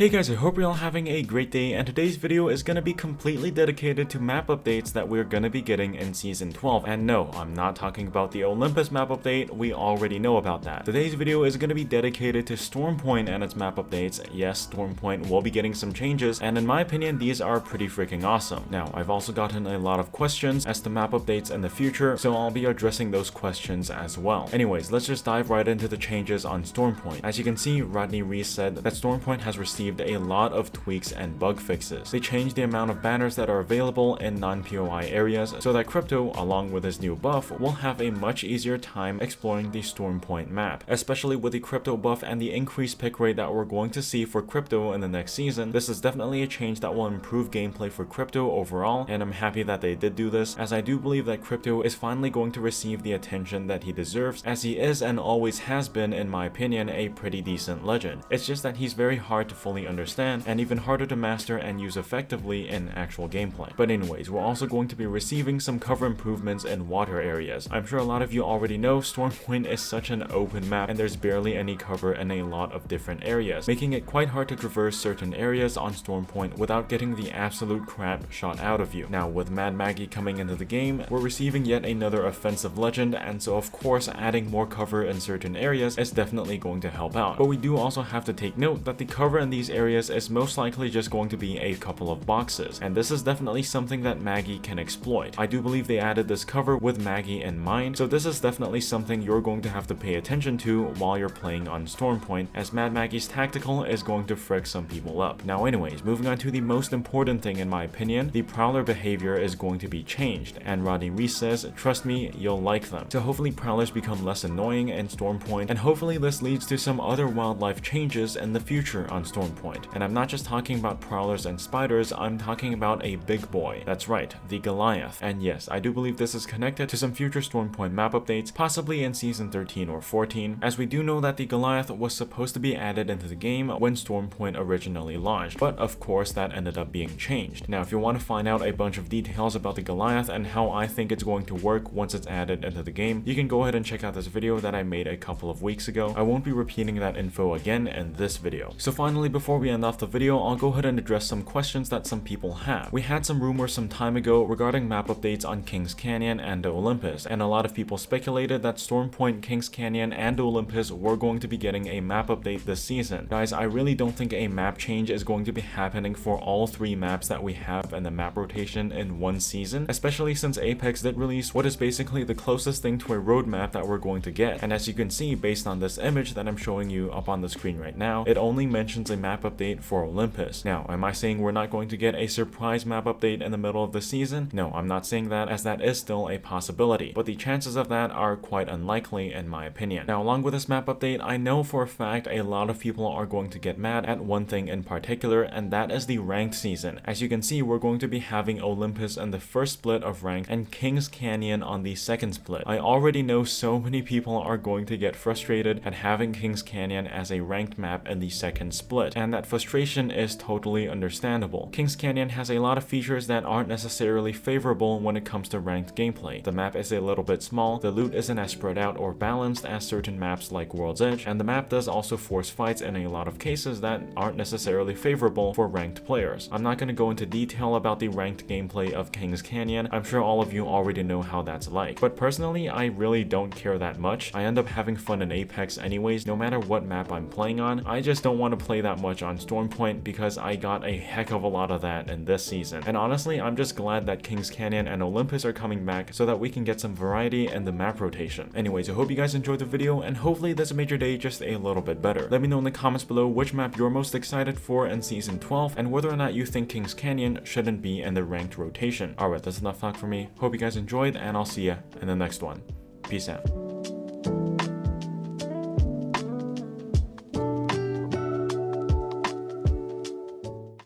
Hey guys, I hope you're all having a great day, and today's video is going to be completely dedicated to map updates that we're going to be getting in Season 12. And no, I'm not talking about the Olympus map update, we already know about that. Today's video is going to be dedicated to Stormpoint and its map updates. Yes, Stormpoint will be getting some changes, and in my opinion, these are pretty freaking awesome. Now, I've also gotten a lot of questions as to map updates in the future, so I'll be addressing those questions as well. Anyways, let's just dive right into the changes on Stormpoint. As you can see, Rodney Reese said that Stormpoint has received a lot of tweaks and bug fixes. They changed the amount of banners that are available in non-POI areas so that Crypto, along with his new buff, will have a much easier time exploring the Stormpoint map. Especially with the Crypto buff and the increased pick rate that we're going to see for Crypto in the next season, this is definitely a change that will improve gameplay for Crypto overall, and I'm happy that they did do this, as I do believe that Crypto is finally going to receive the attention that he deserves, as he is and always has been, in my opinion, a pretty decent legend. It's just that he's very hard to fully understand and even harder to master and use effectively in actual gameplay. But anyways, we're also going to be receiving some cover improvements in water areas. I'm sure a lot of you already know Stormpoint is such an open map and there's barely any cover in a lot of different areas, making it quite hard to traverse certain areas on Stormpoint without getting the absolute crap shot out of you. Now, with Mad Maggie coming into the game, we're receiving yet another offensive legend, and so of course adding more cover in certain areas is definitely going to help out. But we do also have to take note that the cover in these areas is most likely just going to be a couple of boxes, and this is definitely something that Maggie can exploit. I do believe they added this cover with Maggie in mind, so this is definitely something you're going to have to pay attention to while you're playing on Stormpoint, as Mad Maggie's tactical is going to frick some people up. Now anyways, moving on to the most important thing in my opinion, the Prowler behavior is going to be changed, and Rodney Reese says, trust me, you'll like them. So hopefully Prowlers become less annoying in Stormpoint, and hopefully this leads to some other wildlife changes in the future on Stormpoint. And I'm not just talking about prowlers and spiders, I'm talking about a big boy. That's right, the Goliath. And yes, I do believe this is connected to some future Stormpoint map updates, possibly in Season 13 or 14, as we do know that the Goliath was supposed to be added into the game when Stormpoint originally launched, but of course that ended up being changed. Now, if you want to find out a bunch of details about the Goliath and how I think it's going to work once it's added into the game, you can go ahead and check out this video that I made a couple of weeks ago. I won't be repeating that info again in this video. So finally, before we end off the video, I'll go ahead and address some questions that some people have. We had some rumors some time ago regarding map updates on Kings Canyon and Olympus, and a lot of people speculated that Stormpoint, Kings Canyon, and Olympus were going to be getting a map update this season. Guys, I really don't think a map change is going to be happening for all three maps that we have in the map rotation in one season, especially since Apex did release what is basically the closest thing to a roadmap that we're going to get. And as you can see, based on this image that I'm showing you up on the screen right now, it only mentions a map update for Olympus. Now, am I saying we're not going to get a surprise map update in the middle of the season? No, I'm not saying that, as that is still a possibility, but the chances of that are quite unlikely in my opinion. Now, along with this map update, I know for a fact a lot of people are going to get mad at one thing in particular, and that is the ranked season. As you can see, we're going to be having Olympus in the first split of ranked and Kings Canyon on the second split. I already know so many people are going to get frustrated at having Kings Canyon as a ranked map in the second split, and that frustration is totally understandable. Kings Canyon has a lot of features that aren't necessarily favorable when it comes to ranked gameplay. The map is a little bit small, the loot isn't as spread out or balanced as certain maps like World's Edge, and the map does also force fights in a lot of cases that aren't necessarily favorable for ranked players. I'm not going to go into detail about the ranked gameplay of Kings Canyon, I'm sure all of you already know how that's like, but personally I really don't care that much. I end up having fun in Apex anyways, no matter what map I'm playing on. I just don't want to play that much on Stormpoint because I got a heck of a lot of that in this season. And honestly, I'm just glad that Kings Canyon and Olympus are coming back so that we can get some variety in the map rotation. Anyways, I hope you guys enjoyed the video, and hopefully this made your day just a little bit better. Let me know in the comments below which map you're most excited for in Season 12, and whether or not you think Kings Canyon shouldn't be in the ranked rotation. Alright, that's enough talk for me. Hope you guys enjoyed, and I'll see ya in the next one. Peace out.